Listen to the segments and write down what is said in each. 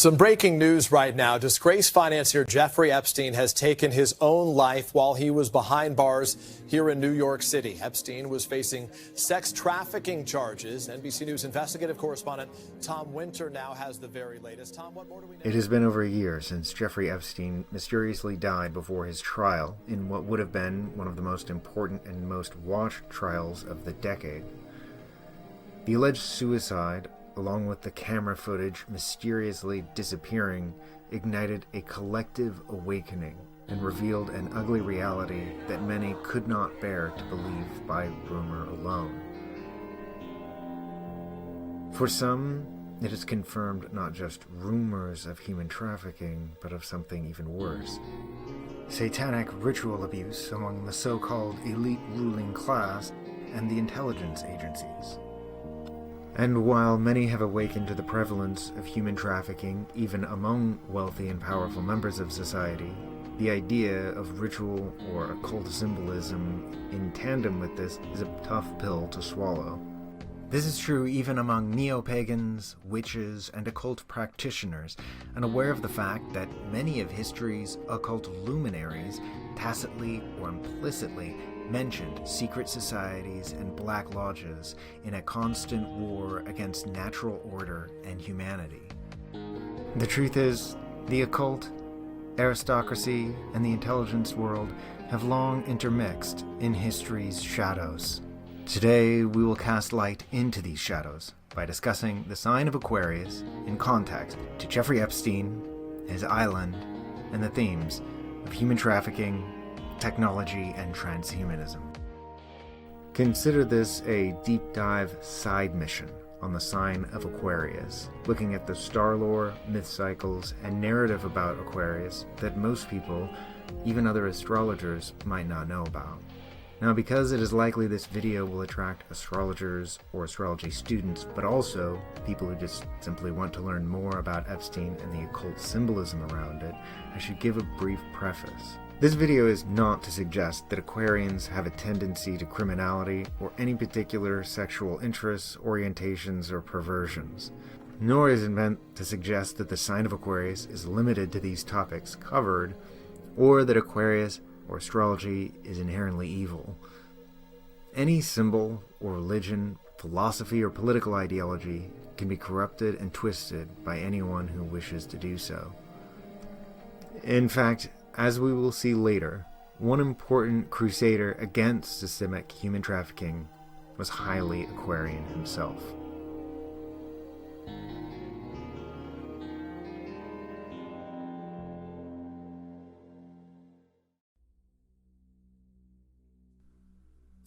Some breaking news right now. Disgraced financier Jeffrey Epstein has taken his own life while he was behind bars here in New York City. Epstein was facing sex trafficking charges. NBC News investigative correspondent Tom Winter now has the very latest. Tom, what more do we know? It has been over a year since Jeffrey Epstein mysteriously died before his trial in what would have been one of the most important and most watched trials of the decade. The alleged suicide, along with the camera footage mysteriously disappearing, ignited a collective awakening and revealed an ugly reality that many could not bear to believe by rumor alone. For some, it has confirmed not just rumors of human trafficking, but of something even worse: satanic ritual abuse among the so-called elite ruling class and the intelligence agencies. And while many have awakened to the prevalence of human trafficking even among wealthy and powerful members of society, the idea of ritual or occult symbolism in tandem with this is a tough pill to swallow. This is true even among neo-pagans, witches, and occult practitioners, unaware of the fact that many of history's occult luminaries tacitly or implicitly mentioned secret societies and black lodges in a constant war against natural order and humanity. The truth is, the occult, aristocracy, and the intelligence world have long intermixed in history's shadows. Today, we will cast light into these shadows by discussing the sign of Aquarius in context to Jeffrey Epstein, his island, and the themes of human trafficking, technology, and transhumanism. Consider this a deep dive side mission on the sign of Aquarius, looking at the star lore, myth cycles, and narrative about Aquarius that most people, even other astrologers, might not know about. Now, because it is likely this video will attract astrologers or astrology students, but also people who just simply want to learn more about Epstein and the occult symbolism around it, I should give a brief preface. This video is not to suggest that Aquarians have a tendency to criminality or any particular sexual interests, orientations, or perversions. Nor is it meant to suggest that the sign of Aquarius is limited to these topics covered, or that Aquarius or astrology is inherently evil. Any symbol or religion, philosophy, or political ideology can be corrupted and twisted by anyone who wishes to do so. In fact, as we will see later, one important crusader against systemic human trafficking was highly Aquarian himself.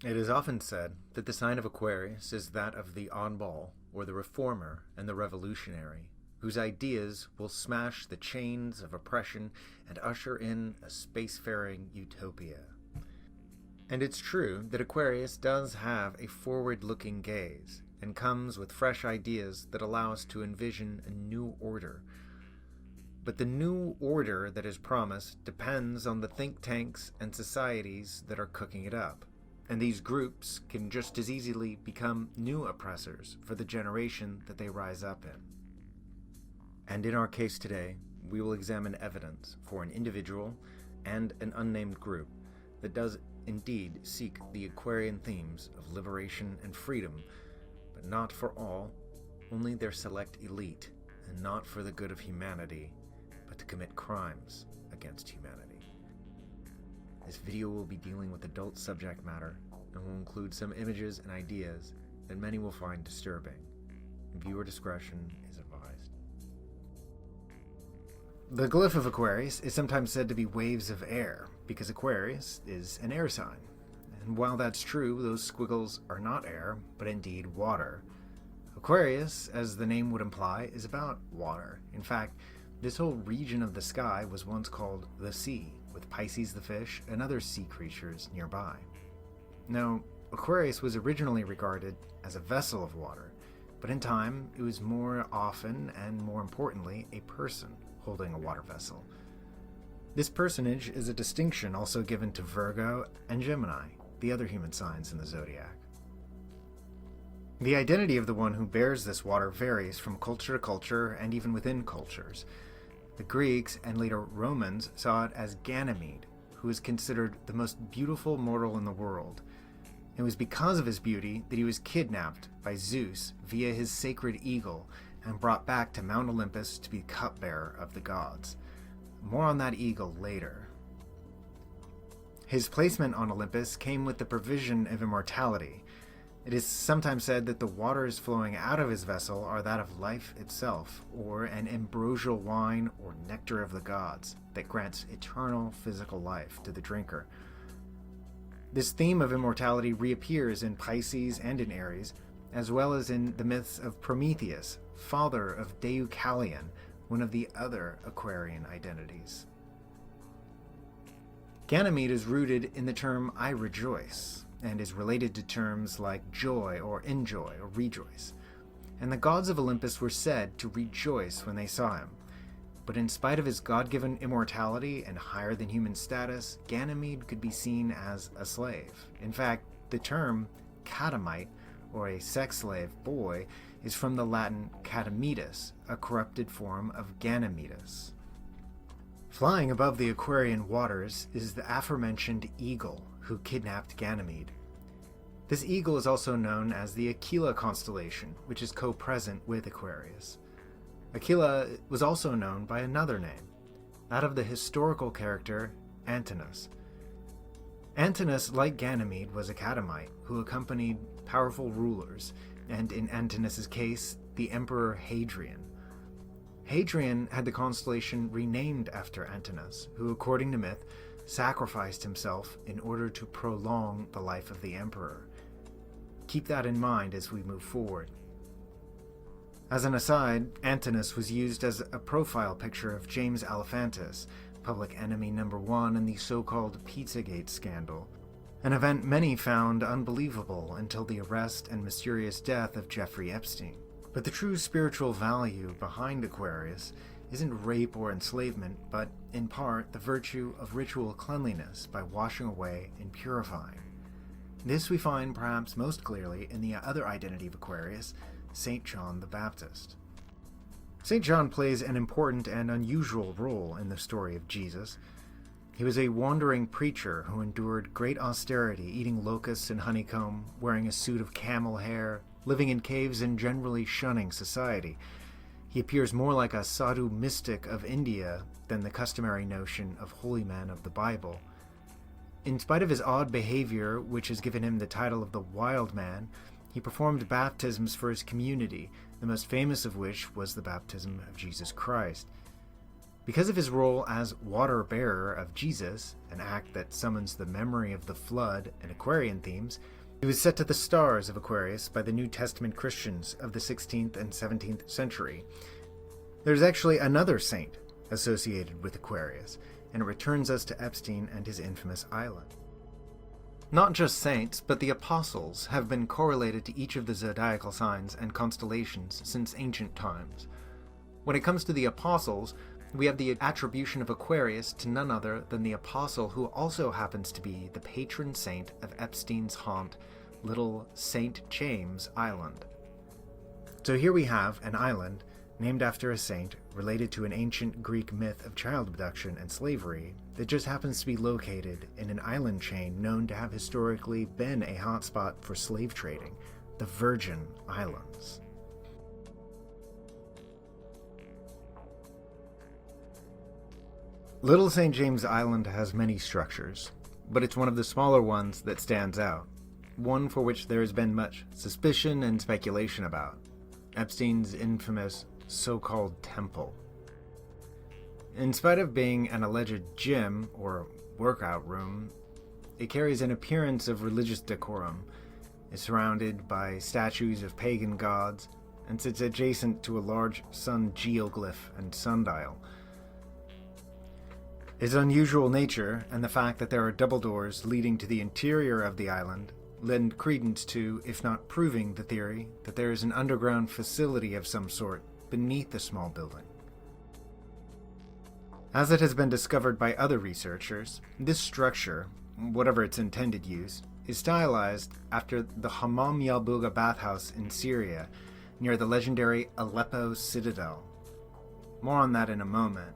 It is often said that the sign of Aquarius is that of the oddball, or the reformer and the revolutionary, whose ideas will smash the chains of oppression and usher in a spacefaring utopia. And it's true that Aquarius does have a forward-looking gaze, and comes with fresh ideas that allow us to envision a new order. But the new order that is promised depends on the think tanks and societies that are cooking it up. And these groups can just as easily become new oppressors for the generation that they rise up in. And in our case today, we will examine evidence for an individual and an unnamed group that does indeed seek the Aquarian themes of liberation and freedom, but not for all, only their select elite, and not for the good of humanity, but to commit crimes against humanity. This video will be dealing with adult subject matter and will include some images and ideas that many will find disturbing. Viewer discretion is advised. The glyph of Aquarius is sometimes said to be waves of air, because Aquarius is an air sign. And while that's true, those squiggles are not air, but indeed water. Aquarius, as the name would imply, is about water. In fact, this whole region of the sky was once called the sea, with Pisces the fish and other sea creatures nearby. Now, Aquarius was originally regarded as a vessel of water, but in time it was more often, and more importantly, a person holding a water vessel. This personage is a distinction also given to Virgo and Gemini, the other human signs in the zodiac. The identity of the one who bears this water varies from culture to culture and even within cultures. The Greeks and later Romans saw it as Ganymede, who was considered the most beautiful mortal in the world. It was because of his beauty that he was kidnapped by Zeus via his sacred eagle and brought back to Mount Olympus to be cupbearer of the gods. More on that eagle later. His placement on Olympus came with the provision of immortality. It is sometimes said that the waters flowing out of his vessel are that of life itself, or an ambrosial wine or nectar of the gods that grants eternal physical life to the drinker. This theme of immortality reappears in Pisces and in Aries, as well as in the myths of Prometheus, father of Deucalion, one of the other Aquarian identities. Ganymede is rooted in the term I rejoice, and is related to terms like joy or enjoy or rejoice. And the gods of Olympus were said to rejoice when they saw him. But in spite of his god-given immortality and higher-than-human status, Ganymede could be seen as a slave. In fact, the term catamite, or a sex slave boy, is from the Latin catametus, a corrupted form of Ganymedes. Flying above the Aquarian waters is the aforementioned eagle who kidnapped Ganymede. This eagle is also known as the Aquila constellation, which is co-present with Aquarius. Aquila was also known by another name, that of the historical character Antinous. Antinous, like Ganymede, was a catamite who accompanied powerful rulers, and in Antinous' case, the Emperor Hadrian. Hadrian had the constellation renamed after Antinous, who, according to myth, sacrificed himself in order to prolong the life of the emperor. Keep that in mind as we move forward. As an aside, Antinous was used as a profile picture of James Alefantis, public enemy number one in the so-called Pizzagate scandal, an event many found unbelievable until the arrest and mysterious death of Jeffrey Epstein. But the true spiritual value behind Aquarius isn't rape or enslavement, but in part the virtue of ritual cleanliness by washing away and purifying. This we find perhaps most clearly in the other identity of Aquarius, St. John the Baptist. St. John plays an important and unusual role in the story of Jesus. He was a wandering preacher who endured great austerity, eating locusts and honeycomb, wearing a suit of camel hair, living in caves and generally shunning society. He appears more like a sadhu mystic of India than the customary notion of holy man of the Bible. In spite of his odd behavior, which has given him the title of the Wild Man, he performed baptisms for his community, the most famous of which was the baptism of Jesus Christ. Because of his role as water-bearer of Jesus, an act that summons the memory of the flood and Aquarian themes, he was set to the stars of Aquarius by the New Testament Christians of the 16th and 17th century. There's actually another saint associated with Aquarius, and it returns us to Epstein and his infamous island. Not just saints, but the apostles have been correlated to each of the zodiacal signs and constellations since ancient times. When it comes to the apostles, we have the attribution of Aquarius to none other than the apostle who also happens to be the patron saint of Epstein's haunt, Little St. James Island. So here we have an island named after a saint related to an ancient Greek myth of child abduction and slavery that just happens to be located in an island chain known to have historically been a hotspot for slave trading, the Virgin Islands. Little St. James Island has many structures, but it's one of the smaller ones that stands out, one for which there has been much suspicion and speculation about: Epstein's infamous so-called temple. In spite of being an alleged gym or workout room, it carries an appearance of religious decorum, is surrounded by statues of pagan gods, and sits adjacent to a large sun geoglyph and sundial. Its unusual nature and the fact that there are double doors leading to the interior of the island lend credence to, if not proving, the theory that there is an underground facility of some sort beneath the small building. As it has been discovered by other researchers, this structure, whatever its intended use, is stylized after the Hammam Yalbuga bathhouse in Syria, near the legendary Aleppo citadel. More on that in a moment.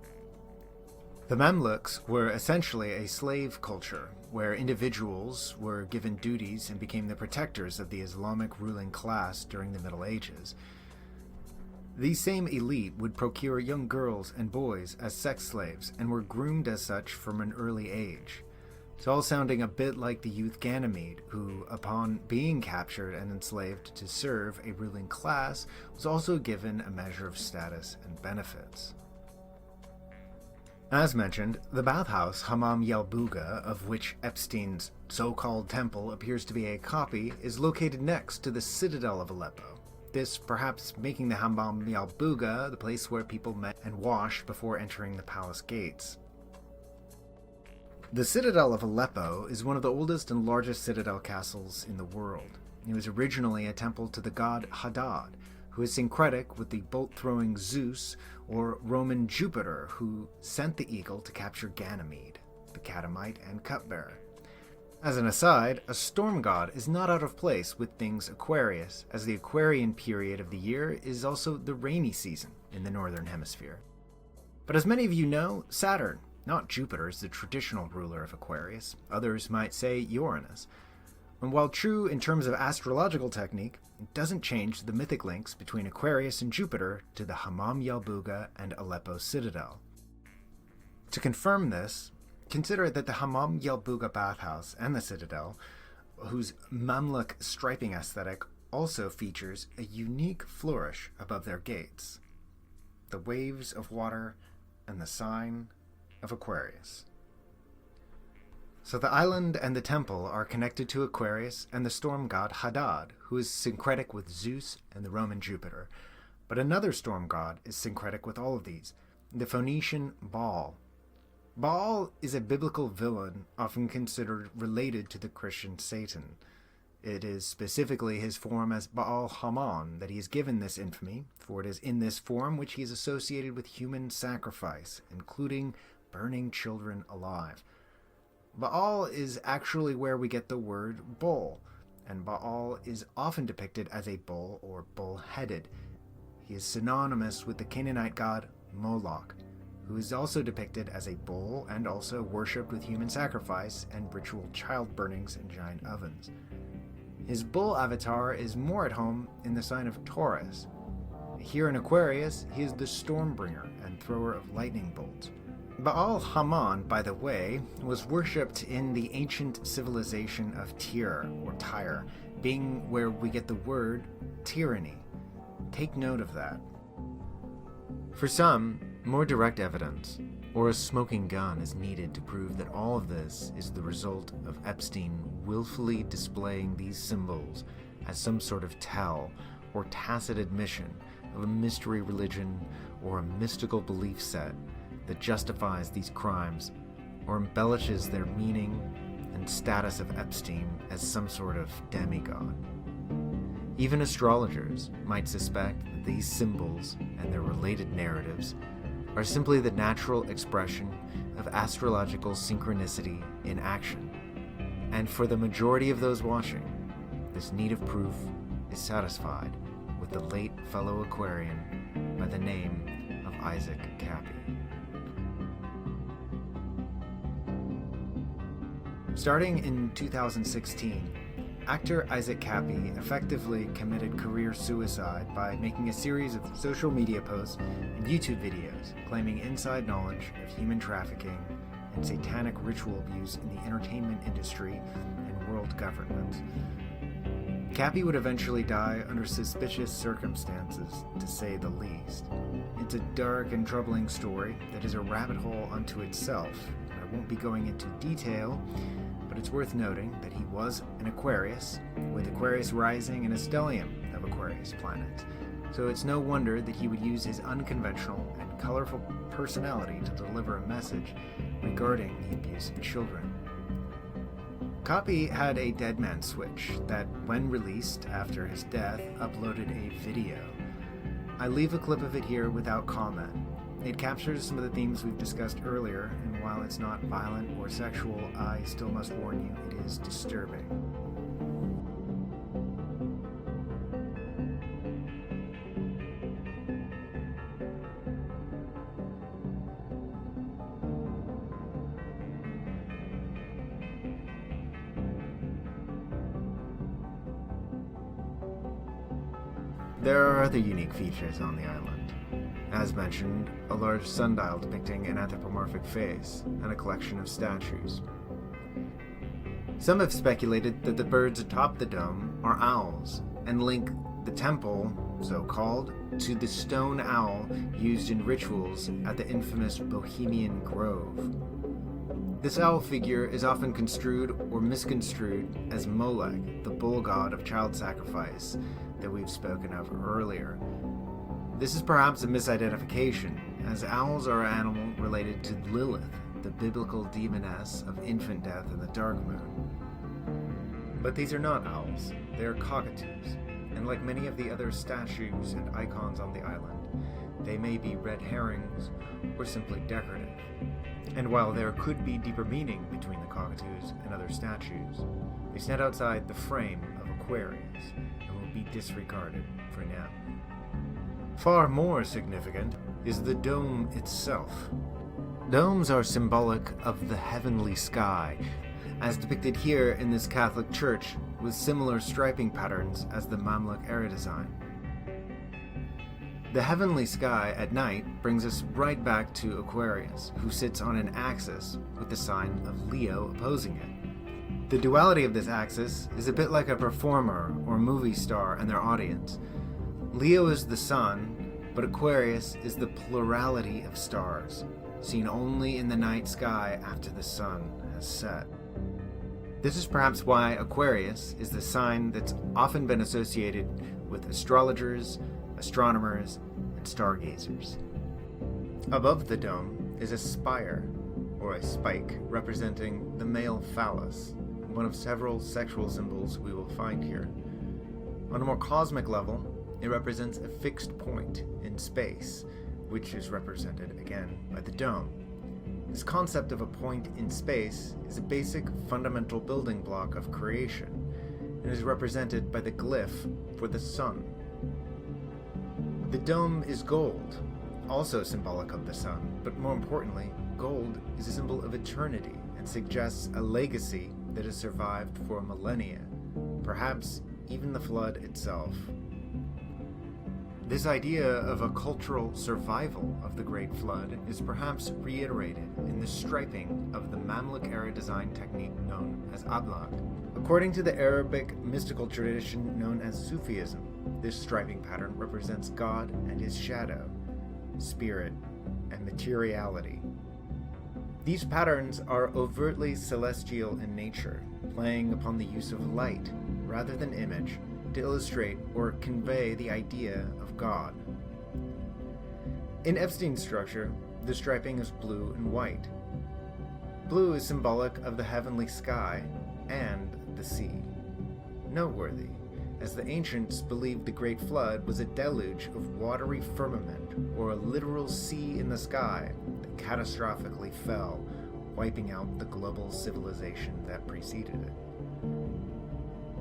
The Mamluks were essentially a slave culture, where individuals were given duties and became the protectors of the Islamic ruling class during the Middle Ages. These same elite would procure young girls and boys as sex slaves and were groomed as such from an early age. It's all sounding a bit like the youth Ganymede, who, upon being captured and enslaved to serve a ruling class, was also given a measure of status and benefits. As mentioned, the bathhouse Hammam Yalbuga, of which Epstein's so-called temple appears to be a copy, is located next to the citadel of Aleppo. This perhaps making the Hammam Yalbuga the place where people met and washed before entering the palace gates. The citadel of Aleppo is one of the oldest and largest citadel castles in the world. It was originally a temple to the god Hadad, who is syncretic with the bolt-throwing Zeus, or Roman Jupiter, who sent the eagle to capture Ganymede, the catamite and cupbearer. As an aside, a storm god is not out of place with things Aquarius, as the Aquarian period of the year is also the rainy season in the northern hemisphere. But as many of you know, Saturn, not Jupiter, is the traditional ruler of Aquarius. Others might say Uranus. And while true in terms of astrological technique, it doesn't change the mythic links between Aquarius and Jupiter to the Hammam Yalbuga and Aleppo citadel. To confirm this, consider that the Hammam Yalbuga bathhouse and the citadel, whose Mamluk striping aesthetic also features a unique flourish above their gates: the waves of water and the sign of Aquarius. So the island and the temple are connected to Aquarius and the storm god Hadad, who is syncretic with Zeus and the Roman Jupiter. But another storm god is syncretic with all of these, the Phoenician Baal. Baal is a biblical villain often considered related to the Christian Satan. It is specifically his form as Baal Haman that he is given this infamy, for it is in this form which he is associated with human sacrifice, including burning children alive. Baal is actually where we get the word bull, and Baal is often depicted as a bull or bull-headed. He is synonymous with the Canaanite god Moloch, who is also depicted as a bull and also worshipped with human sacrifice and ritual child burnings in giant ovens. His bull avatar is more at home in the sign of Taurus. Here in Aquarius, he is the stormbringer and thrower of lightning bolts. Baal Haman, by the way, was worshipped in the ancient civilization of Tyre, or Tyre, being where we get the word tyranny. Take note of that. For some, more direct evidence, or a smoking gun, is needed to prove that all of this is the result of Epstein willfully displaying these symbols as some sort of tell or tacit admission of a mystery religion or a mystical belief set that justifies these crimes or embellishes their meaning and status of Epstein as some sort of demigod. Even astrologers might suspect that these symbols and their related narratives are simply the natural expression of astrological synchronicity in action. And for the majority of those watching, this need of proof is satisfied with the late fellow Aquarian by the name of Isaac Kappy. Starting in 2016, actor Isaac Kappy effectively committed career suicide by making a series of social media posts and YouTube videos claiming inside knowledge of human trafficking and satanic ritual abuse in the entertainment industry and world government. Kappy would eventually die under suspicious circumstances, to say the least. It's a dark and troubling story that is a rabbit hole unto itself, and I won't be going into detail, but it's worth noting that he was an Aquarius, with Aquarius rising in a stellium of Aquarius planets, so it's no wonder that he would use his unconventional and colorful personality to deliver a message regarding the abuse of children. Kappy had a Dead Man Switch that, when released after his death, uploaded a video. I leave a clip of it here without comment. It captures some of the themes we've discussed earlier, and while it's not violent or sexual, I still must warn you, it is disturbing. There are other unique features on the island. As mentioned, a large sundial depicting an anthropomorphic face, and a collection of statues. Some have speculated that the birds atop the dome are owls, and link the temple, so-called, to the stone owl used in rituals at the infamous Bohemian Grove. This owl figure is often construed or misconstrued as Molech, the bull god of child sacrifice that we've spoken of earlier. This is perhaps a misidentification, as owls are an animal related to Lilith, the biblical demoness of infant death and the dark moon. But these are not owls, they are cockatoos, and like many of the other statues and icons on the island, they may be red herrings or simply decorative. And while there could be deeper meaning between the cockatoos and other statues, they stand outside the frame of Aquarius and will be disregarded for now. Far more significant is the dome itself. Domes are symbolic of the heavenly sky, as depicted here in this Catholic church with similar striping patterns as the Mamluk era design. The heavenly sky at night brings us right back to Aquarius, who sits on an axis with the sign of Leo opposing it. The duality of this axis is a bit like a performer or movie star and their audience. Leo is the sun, but Aquarius is the plurality of stars, seen only in the night sky after the sun has set. This is perhaps why Aquarius is the sign that's often been associated with astrologers, astronomers, and stargazers. Above the dome is a spire, or a spike, representing the male phallus, one of several sexual symbols we will find here. On a more cosmic level, it represents a fixed point in space, which is represented again by the dome. This concept of a point in space is a basic fundamental building block of creation, and is represented by the glyph for the sun. The dome is gold, also symbolic of the sun, but more importantly, gold is a symbol of eternity and suggests a legacy that has survived for millennia, perhaps even the flood itself. This idea of a cultural survival of the Great Flood is perhaps reiterated in the striping of the Mamluk era design technique known as ablaq. According to the Arabic mystical tradition known as Sufism, this striping pattern represents God and his shadow, spirit, and materiality. These patterns are overtly celestial in nature, playing upon the use of light rather than image to illustrate or convey the idea of God. In Epstein's structure, the striping is blue and white. Blue is symbolic of the heavenly sky and the sea. Noteworthy, as the ancients believed the Great Flood was a deluge of watery firmament, or a literal sea in the sky that catastrophically fell, wiping out the global civilization that preceded it.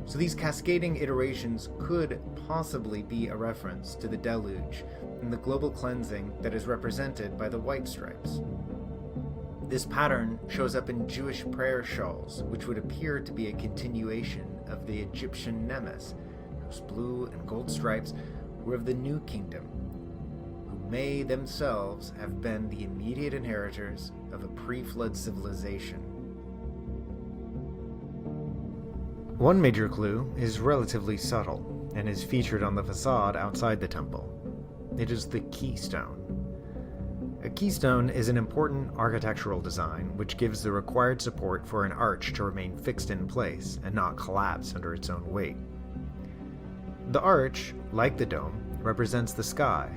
So these cascading iterations could possibly be a reference to the deluge and the global cleansing that is represented by the white stripes. This pattern shows up in Jewish prayer shawls, which would appear to be a continuation of the Egyptian Nemes, whose blue and gold stripes were of the New Kingdom, who may themselves have been the immediate inheritors of a pre-flood civilization. One major clue is relatively subtle and is featured on the facade outside the temple. It is the keystone. A keystone is an important architectural design which gives the required support for an arch to remain fixed in place and not collapse under its own weight. The arch, like the dome, represents the sky,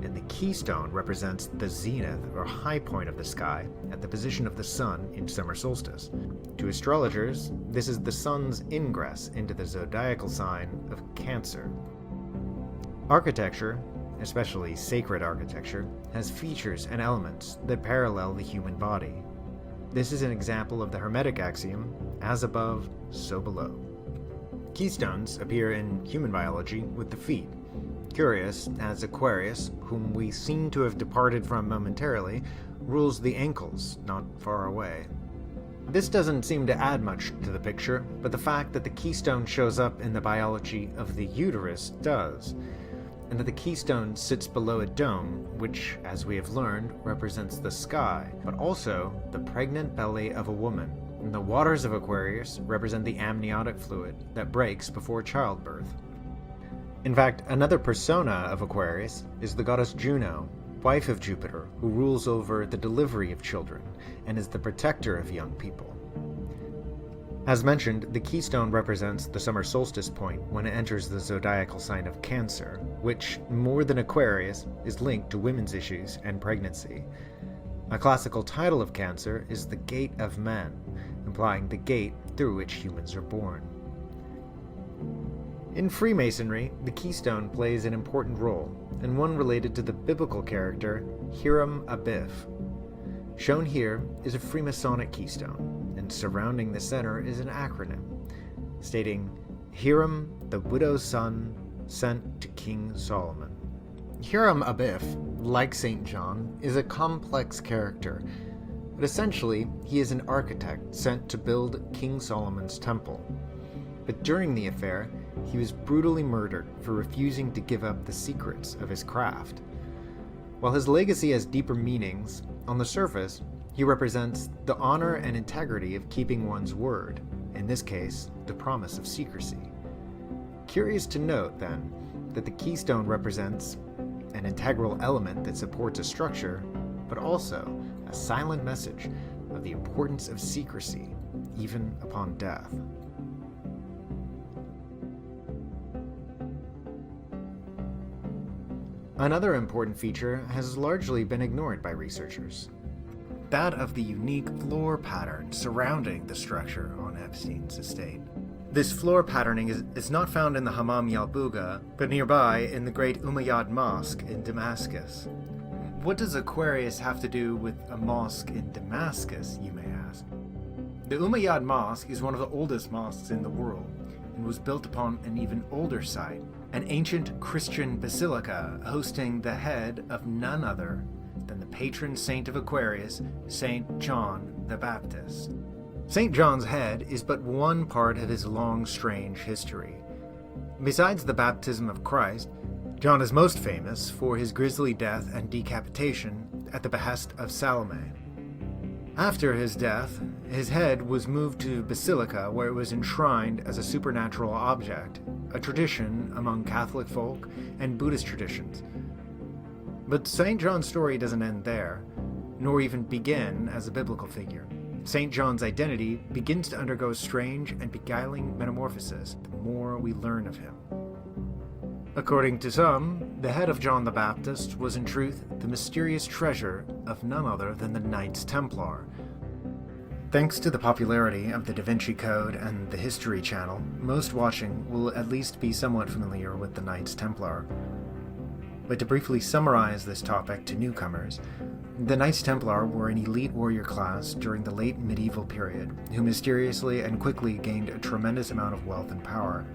and the keystone represents the zenith or high point of the sky at the position of the sun in summer solstice. To astrologers, this is the sun's ingress into the zodiacal sign of Cancer. Architecture, especially sacred architecture, has features and elements that parallel the human body. This is an example of the Hermetic axiom, as above, so below. Keystones appear in human biology with the feet. Curious, as Aquarius, whom we seem to have departed from momentarily, rules the ankles, not far away. This doesn't seem to add much to the picture, but the fact that the keystone shows up in the biology of the uterus does. and that the keystone sits below a dome, which, as we have learned, represents the sky, but also the pregnant belly of a woman. And the waters of Aquarius represent the amniotic fluid that breaks before childbirth. In fact, another persona of Aquarius is the goddess Juno, wife of Jupiter, who rules over the delivery of children and is the protector of young people. As mentioned, the keystone represents the summer solstice point when it enters the zodiacal sign of Cancer, which, more than Aquarius, is linked to women's issues and pregnancy. A classical title of Cancer is the Gate of Men, implying the gate through which humans are born. In Freemasonry, the keystone plays an important role, and one related to the biblical character Hiram Abiff. Shown here is a Freemasonic keystone, and surrounding the center is an acronym, stating, Hiram, the widow's son, sent to King Solomon. Hiram Abiff, like St. John, is a complex character, but essentially he is an architect sent to build King Solomon's temple. But during the affair, he was brutally murdered for refusing to give up the secrets of his craft. While his legacy has deeper meanings, on the surface, he represents the honor and integrity of keeping one's word, in this case, the promise of secrecy. Curious to note, then, that the keystone represents an integral element that supports a structure, but also a silent message of the importance of secrecy, even upon death. Another important feature has largely been ignored by researchers. That of the unique floor pattern surrounding the structure on Epstein's estate. This floor patterning is not found in the Hammam Yalbuga, but nearby in the great Umayyad Mosque in Damascus. What does Aquarius have to do with a mosque in Damascus, you may ask? The Umayyad Mosque is one of the oldest mosques in the world, and was built upon an even older site, an ancient Christian basilica hosting the head of none other than the patron saint of Aquarius, St. John the Baptist. St. John's head is but one part of his long, strange history. Besides the baptism of Christ, John is most famous for his grisly death and decapitation at the behest of Salome. After his death, his head was moved to Basilica, where it was enshrined as a supernatural object, a tradition among Catholic folk and Buddhist traditions. But St. John's story doesn't end there, nor even begin as a biblical figure. St. John's identity begins to undergo strange and beguiling metamorphosis the more we learn of him. According to some, the head of John the Baptist was in truth the mysterious treasure of none other than the Knights Templar. Thanks to the popularity of the Da Vinci Code and the History Channel, most watching will at least be somewhat familiar with the Knights Templar. But to briefly summarize this topic to newcomers, the Knights Templar were an elite warrior class during the late medieval period, who mysteriously and quickly gained a tremendous amount of wealth and power.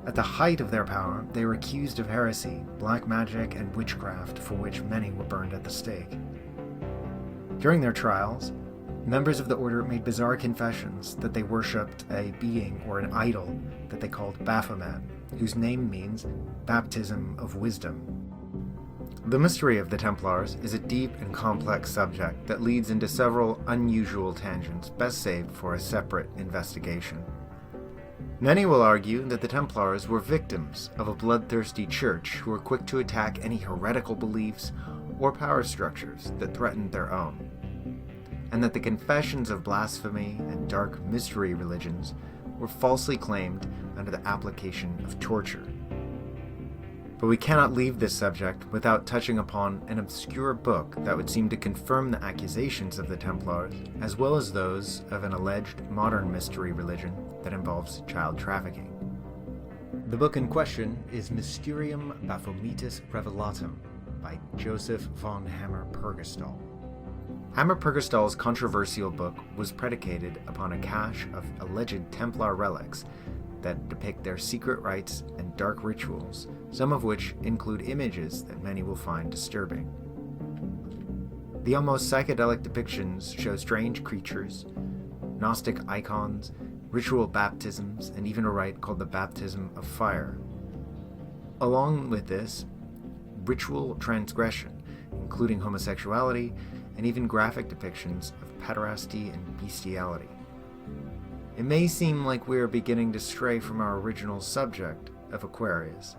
At the height of their power, they were accused of heresy, black magic, and witchcraft, for which many were burned at the stake. During their trials, members of the order made bizarre confessions that they worshipped a being or an idol that they called Baphomet, whose name means baptism of wisdom. The mystery of the Templars is a deep and complex subject that leads into several unusual tangents best saved for a separate investigation. Many will argue that the Templars were victims of a bloodthirsty church who were quick to attack any heretical beliefs or power structures that threatened their own, and that the confessions of blasphemy and dark mystery religions were falsely claimed under the application of torture. But we cannot leave this subject without touching upon an obscure book that would seem to confirm the accusations of the Templars, as well as those of an alleged modern mystery religion that involves child trafficking. The book in question is Mysterium Baphometis Revelatum by Joseph von Hammer-Purgestall. Hammer-Purgestall's controversial book was predicated upon a cache of alleged Templar relics that depict their secret rites and dark rituals, some of which include images that many will find disturbing. The almost psychedelic depictions show strange creatures, Gnostic icons, ritual baptisms, and even a rite called the Baptism of Fire. Along with this, ritual transgression, including homosexuality and even graphic depictions of pederasty and bestiality. It may seem like we're beginning to stray from our original subject of Aquarius.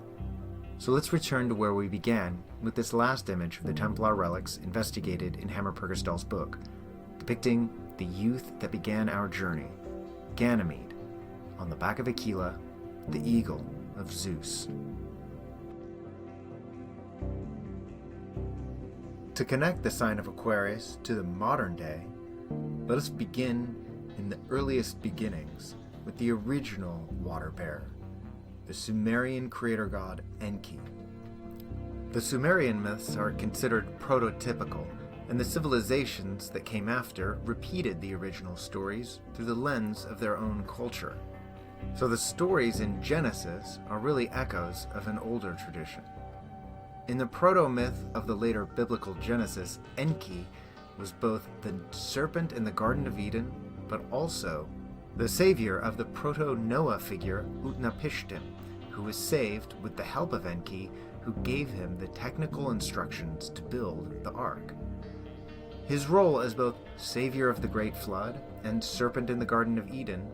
So let's return to where we began with this last image of the Templar relics investigated in Hammer-Purgestall's book, depicting the youth that began our journey, Ganymede, on the back of Aquila, the eagle of Zeus. To connect the sign of Aquarius to the modern day, let us begin in the earliest beginnings with the original water bearer, the Sumerian creator god Enki. The Sumerian myths are considered prototypical, and the civilizations that came after repeated the original stories through the lens of their own culture. So the stories in Genesis are really echoes of an older tradition. In the proto-myth of the later biblical Genesis, Enki was both the serpent in the Garden of Eden, but also the savior of the proto-Noah figure Utnapishtim, who was saved with the help of Enki, who gave him the technical instructions to build the ark. His role as both savior of the Great Flood and serpent in the Garden of Eden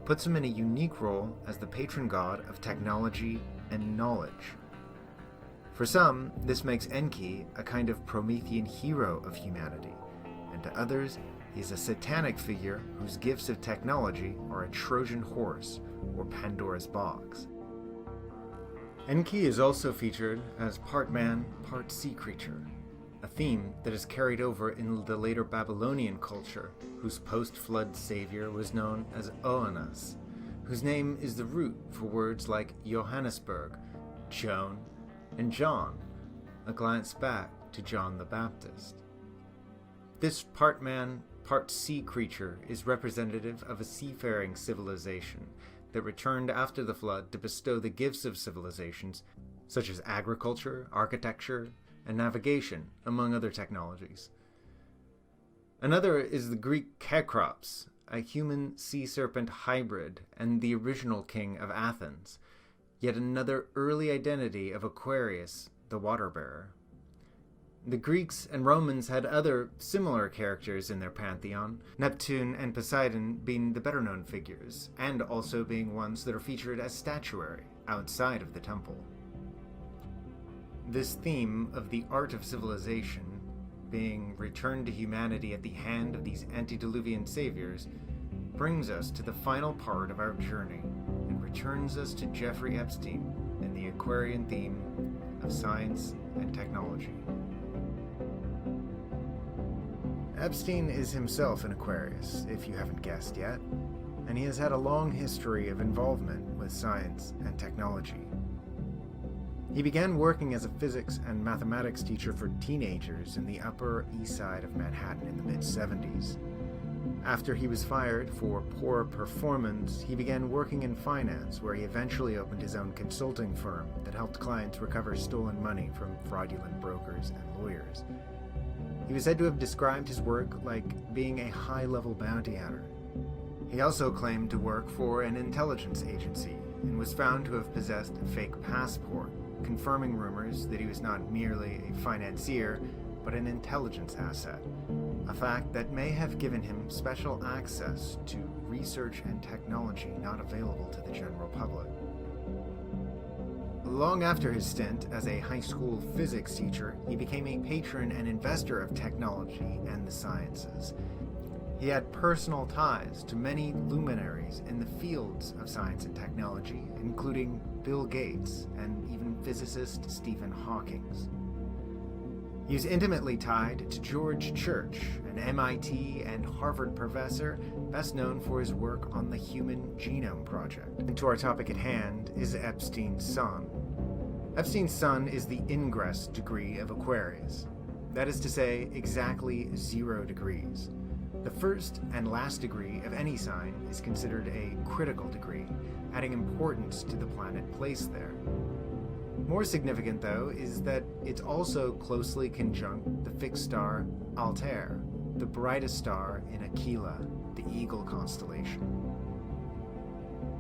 puts him in a unique role as the patron god of technology and knowledge. For some, this makes Enki a kind of Promethean hero of humanity, and to others, he is a satanic figure whose gifts of technology are a Trojan horse or Pandora's box. Enki is also featured as part man, part sea creature, a theme that is carried over in the later Babylonian culture, whose post-flood savior was known as Oannes, whose name is the root for words like Johannesburg, Joan, and John, a glance back to John the Baptist. This part man, part sea creature is representative of a seafaring civilization that returned after the flood to bestow the gifts of civilizations such as agriculture, architecture, and navigation, among other technologies. Another is the Greek Kekrops, a human sea serpent hybrid and the original king of Athens, yet another early identity of Aquarius, the water bearer. The Greeks and Romans had other similar characters in their pantheon, Neptune and Poseidon being the better-known figures, and also being ones that are featured as statuary outside of the temple. This theme of the art of civilization being returned to humanity at the hand of these antediluvian saviors brings us to the final part of our journey and returns us to Jeffrey Epstein and the Aquarian theme of science and technology. Epstein is himself an Aquarius, if you haven't guessed yet, and he has had a long history of involvement with science and technology. He began working as a physics and mathematics teacher for teenagers in the Upper East Side of Manhattan in the mid-70s. After he was fired for poor performance, he began working in finance, where he eventually opened his own consulting firm that helped clients recover stolen money from fraudulent brokers and lawyers. He was said to have described his work like being a high-level bounty hunter. He also claimed to work for an intelligence agency and was found to have possessed a fake passport, confirming rumors that he was not merely a financier, but an intelligence asset, a fact that may have given him special access to research and technology not available to the general public. Long after his stint as a high school physics teacher, he became a patron and investor of technology and the sciences. He had personal ties to many luminaries in the fields of science and technology, including Bill Gates and even physicist Stephen Hawking. He was intimately tied to George Church, an MIT and Harvard professor best known for his work on the Human Genome Project. And to our topic at hand is Epstein's son. Epstein's son is the ingress degree of Aquarius. That is to say, exactly 0 degrees. The first and last degree of any sign is considered a critical degree, adding importance to the planet placed there. More significant, though, is that it's also closely conjunct the fixed star Altair, the brightest star in Aquila, the Eagle constellation.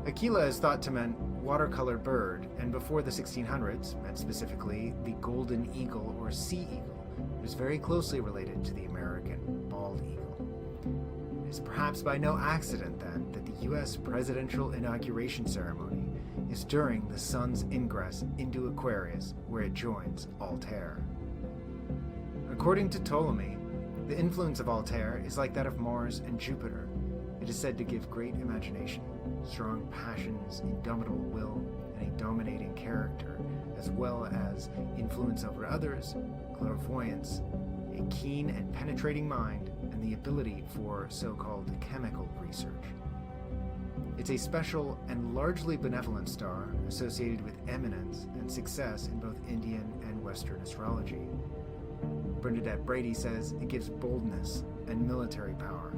Aquila is thought to mean watercolor bird, and before the 1600s, meant specifically the golden eagle or sea eagle. It is very closely related to the American bald eagle. It is perhaps by no accident, then, that the U.S. presidential inauguration ceremony is during the sun's ingress into Aquarius, where it joins Altair. According to Ptolemy, the influence of Altair is like that of Mars and Jupiter. It is said to give great imagination, strong passions, indomitable will, and a dominating character, as well as influence over others, clairvoyance, a keen and penetrating mind, and the ability for so-called chemical research. It's a special and largely benevolent star associated with eminence and success in both Indian and Western astrology. Bernadette Brady says it gives boldness and military power.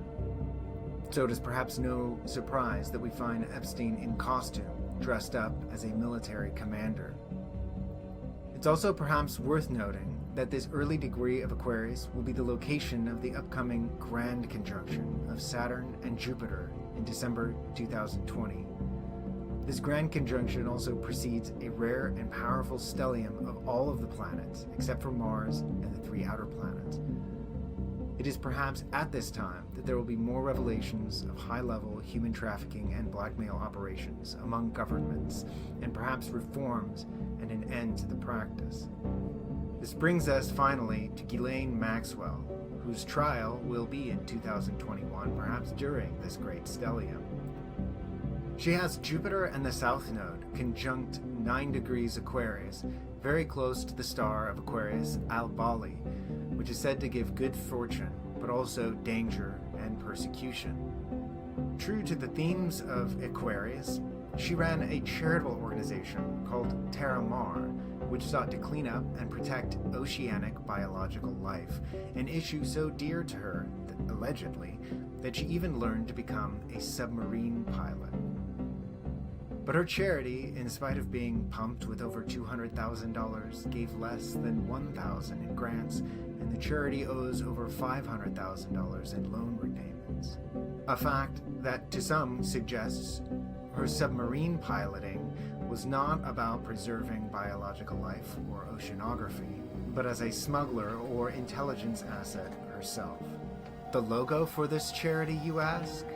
So it is perhaps no surprise that we find Epstein in costume, dressed up as a military commander. It's also perhaps worth noting that this early degree of Aquarius will be the location of the upcoming grand conjunction of Saturn and Jupiter in December 2020. This grand conjunction also precedes a rare and powerful stellium of all of the planets, except for Mars and the three outer planets. It is perhaps at this time that there will be more revelations of high-level human trafficking and blackmail operations among governments, and perhaps reforms and an end to the practice. This brings us finally to Ghislaine Maxwell, whose trial will be in 2021, perhaps during this great stellium. She has Jupiter and the South Node conjunct 9 degrees Aquarius, very close to the star of Aquarius, Albali, which is said to give good fortune, but also danger and persecution. True to the themes of Aquarius, she ran a charitable organization called Terra Mar, which sought to clean up and protect oceanic biological life, an issue so dear to her, allegedly, that she even learned to become a submarine pilot. But her charity, in spite of being pumped with over $200,000, gave less than $1,000 in grants, and the charity owes over $500,000 in loan repayments. A fact that to some suggests her submarine piloting was not about preserving biological life or oceanography, but as a smuggler or intelligence asset herself. The logo for this charity, you ask?